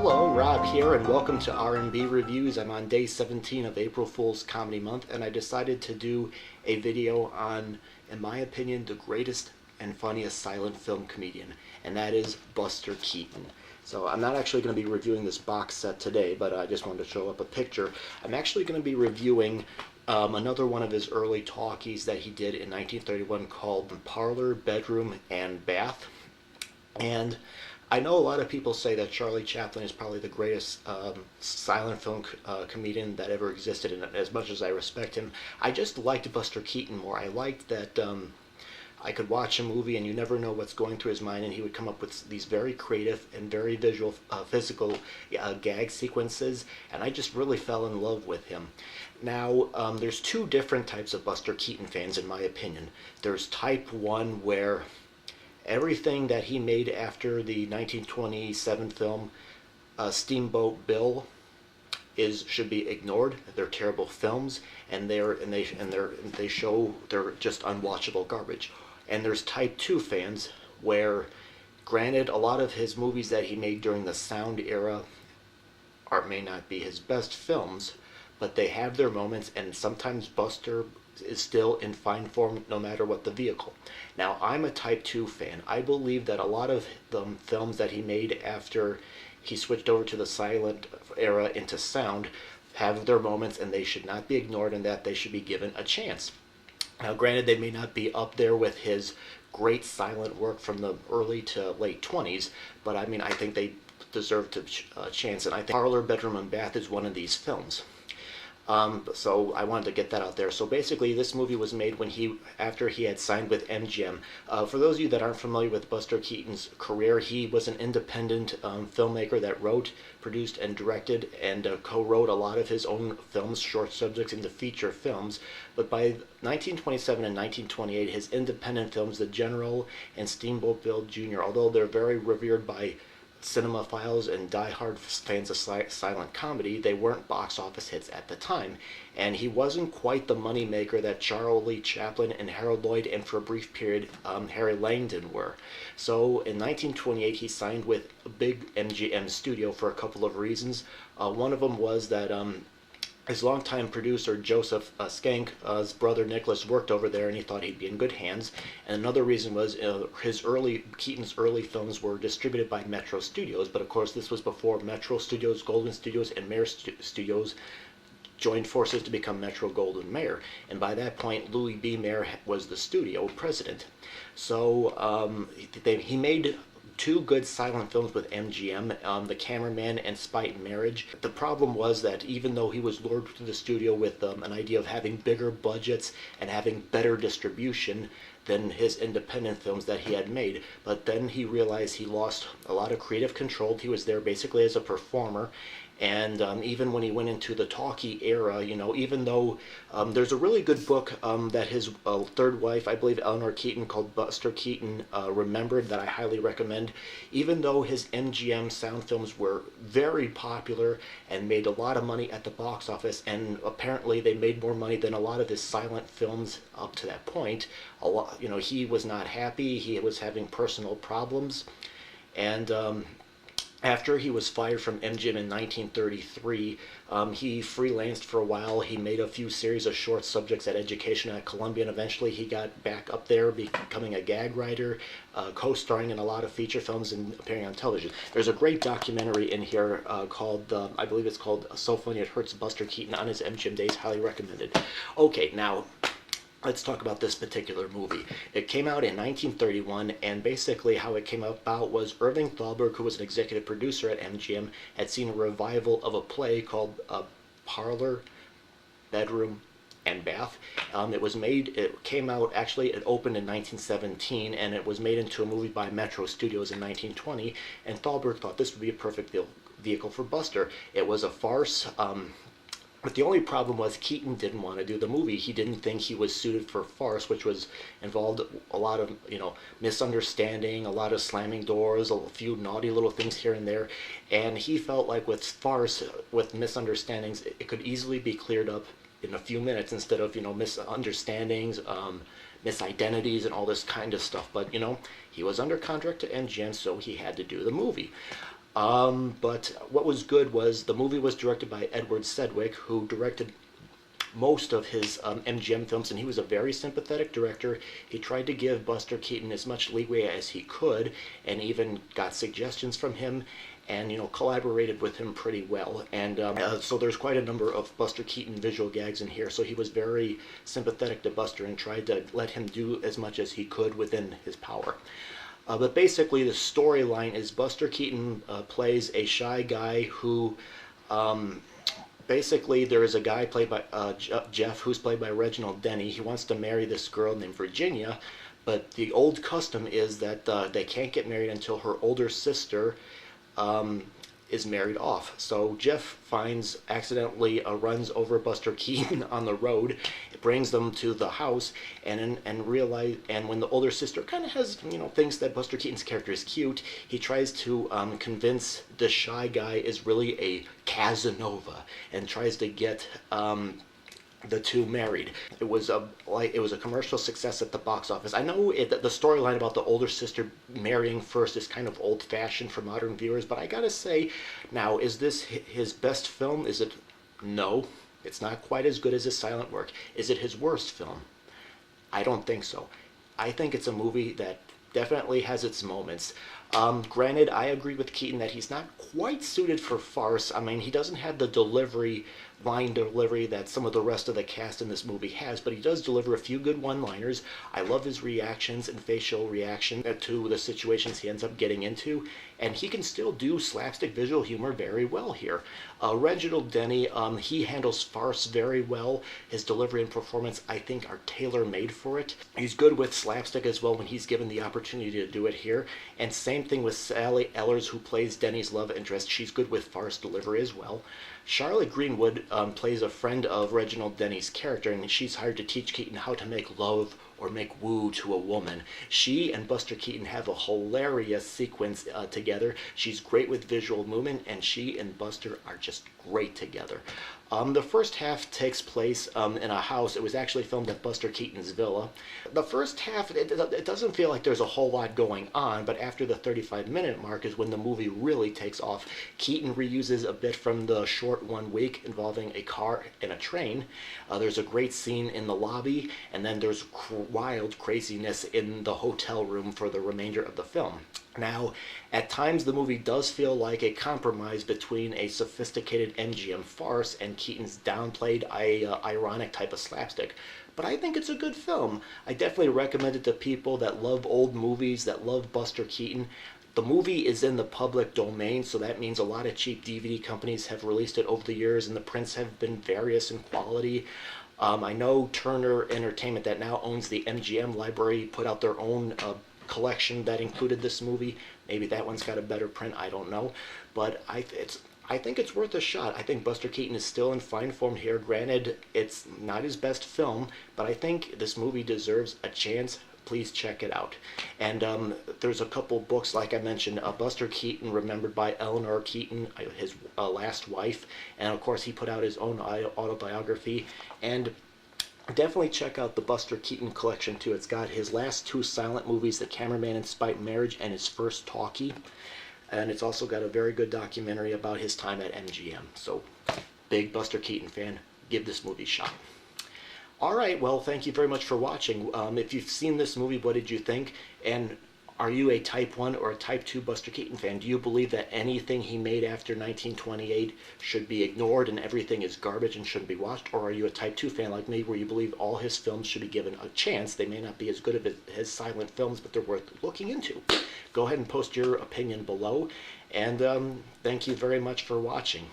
Hello, Rob here, and welcome to R&B Reviews. I'm on day 17 of April Fool's Comedy Month, and I decided to do a video on, in my opinion, the greatest and funniest silent film comedian, and that is Buster Keaton. So I'm not actually going to be reviewing this box set today, but I just wanted to show up a picture. I'm actually going to be reviewing another one of his early talkies that he did in 1931 called Parlor, Bedroom, and Bath. And I know a lot of people say that Charlie Chaplin is probably the greatest silent film comedian that ever existed, and as much as I respect him, I just liked Buster Keaton more. I liked that I could watch a movie and you never know what's going through his mind, and he would come up with these very creative and very visual, physical gag sequences, and I just really fell in love with him. Now, there's two different types of Buster Keaton fans, in my opinion. There's type 1, where everything that he made after the 1927 film Steamboat Bill should be ignored. They're terrible films, and they show they're just unwatchable garbage. And there's type 2 fans where, granted, a lot of his movies that he made during the sound era may not be his best films, but they have their moments, and sometimes Buster is still in fine form no matter what the vehicle. Now, I'm a type 2 fan. I believe that a lot of the films that he made after he switched over to the silent era into sound have their moments, and they should not be ignored, and that they should be given a chance. Now, granted, they may not be up there with his great silent work from the early to late 20s, but I mean, I think they deserve a chance, and I think Parlor, Bedroom, and Bath is one of these films. So I wanted to get that out there. So basically, this movie was made after he had signed with MGM. For those of you that aren't familiar with Buster Keaton's career, he was an independent filmmaker that wrote, produced, and directed, and co-wrote a lot of his own films, short subjects, into feature films. But by 1927 and 1928, his independent films, The General and Steamboat Bill Jr., although they're very revered by cinemaphiles and die-hard fans of silent comedy, they weren't box office hits at the time, and he wasn't quite the money maker that Charlie Chaplin and Harold Lloyd, and for a brief period Harry Langdon were. So in 1928 he signed with a big MGM studio for a couple of reasons. One of them was that his longtime producer, Joseph Skank's brother Nicholas, worked over there, and he thought he'd be in good hands. And another reason was Keaton's early films were distributed by Metro Studios, but of course this was before Metro Studios, Golden Studios, and Mayer Studios joined forces to become Metro Goldwyn Mayer. And by that point, Louis B. Mayer was the studio president. So he made two good silent films with MGM, The Cameraman and Spite Marriage. The problem was that even though he was lured to the studio with an idea of having bigger budgets and having better distribution than his independent films that he had made, but then he realized he lost a lot of creative control. He was there basically as a performer, and even when he went into the talkie era, even though there's a really good book that his third wife, I believe Eleanor Keaton, called Buster Keaton Remembered, that I highly recommend. Even though his MGM sound films were very popular and made a lot of money at the box office, and apparently they made more money than a lot of his silent films up to that point, he was not happy. He was having personal problems, and after he was fired from MGM in 1933, he freelanced for a while. He made a few series of short subjects at Education at Columbia, and eventually he got back up there, becoming a gag writer, co-starring in a lot of feature films and appearing on television. There's a great documentary in here called, I believe it's called So Funny It Hurts, Buster Keaton on his MGM days. Highly recommended. Okay, now let's talk about this particular movie. It came out in 1931, and basically how it came about was Irving Thalberg, who was an executive producer at MGM, had seen a revival of a play called Parlor, Bedroom, and Bath. It opened in 1917, and it was made into a movie by Metro Studios in 1920, and Thalberg thought this would be a perfect vehicle for Buster. It was a farce. But the only problem was Keaton didn't want to do the movie. He didn't think he was suited for farce, which involved a lot of, misunderstanding, a lot of slamming doors, a few naughty little things here and there. And he felt like with farce, with misunderstandings, it could easily be cleared up in a few minutes instead of, misunderstandings, misidentities, and all this kind of stuff. But, he was under contract to MGM, so he had to do the movie. But what was good was the movie was directed by Edward Sedgwick, who directed most of his MGM films, and he was a very sympathetic director. He tried to give Buster Keaton as much leeway as he could, and even got suggestions from him, and collaborated with him pretty well. And so there's quite a number of Buster Keaton visual gags in here. So he was very sympathetic to Buster and tried to let him do as much as he could within his power. But basically, the storyline is Buster Keaton plays a shy guy who basically, there is a guy played by Jeff, who's played by Reginald Denny. He wants to marry this girl named Virginia, but the old custom is that they can't get married until her older sister is married off. So Jeff accidentally runs over Buster Keaton on the road. It brings them to the house, and when the older sister kind of has, thinks that Buster Keaton's character is cute, he tries to convince the shy guy is really a Casanova, and tries to get the two married. It was a commercial success at the box office. I know the storyline about the older sister marrying first is kind of old-fashioned for modern viewers, but I gotta say, now, is this his best film? Is it? No, it's not quite as good as his silent work. Is it his worst film? I don't think so. I think it's a movie that definitely has its moments. Granted, I agree with Keaton that he's not quite suited for farce. I mean, he doesn't have the line delivery that some of the rest of the cast in this movie has, but he does deliver a few good one-liners. I love his reactions and facial reaction to the situations he ends up getting into, and he can still do slapstick visual humor very well here. Reginald Denny, he handles farce very well. His delivery and performance, I think, are tailor-made for it. He's good with slapstick as well when he's given the opportunity to do it here, and same thing with Sally Ellers, who plays Denny's love interest. She's good with farce delivery as well. Charlotte Greenwood plays a friend of Reginald Denny's character, and she's hired to teach Keaton how to make love or make woo to a woman. She and Buster Keaton have a hilarious sequence together. She's great with visual movement, and she and Buster are just great together. The first half takes place in a house. It was actually filmed at Buster Keaton's villa. The first half, it doesn't feel like there's a whole lot going on, but after the 35-minute mark is when the movie really takes off. Keaton reuses a bit from the short 1 week involving a car and a train. There's a great scene in the lobby, and then there's wild craziness in the hotel room for the remainder of the film. Now, at times the movie does feel like a compromise between a sophisticated MGM farce and Keaton's downplayed, ironic type of slapstick. But I think it's a good film. I definitely recommend it to people that love old movies, that love Buster Keaton. The movie is in the public domain, so that means a lot of cheap DVD companies have released it over the years, and the prints have been various in quality. I know Turner Entertainment, that now owns the MGM library, put out their own collection that included this movie. Maybe that one's got a better print, I don't know. But I think it's worth a shot. I think Buster Keaton is still in fine form here. Granted, it's not his best film, but I think this movie deserves a chance. Please check it out. And there's a couple books, like I mentioned, Buster Keaton, remembered by Eleanor Keaton, his last wife, and of course he put out his own autobiography. And definitely check out the Buster Keaton collection too. It's got his last 2 silent movies, The Cameraman in Spite Marriage and his first talkie. And it's also got a very good documentary about his time at MGM. So, big Buster Keaton fan, give this movie a shot. Alright, well, thank you very much for watching. If you've seen this movie, what did you think? And are you a Type 1 or a Type 2 Buster Keaton fan? Do you believe that anything he made after 1928 should be ignored and everything is garbage and shouldn't be watched? Or are you a Type 2 fan like me, where you believe all his films should be given a chance? They may not be as good as his silent films, but they're worth looking into. Go ahead and post your opinion below, and thank you very much for watching.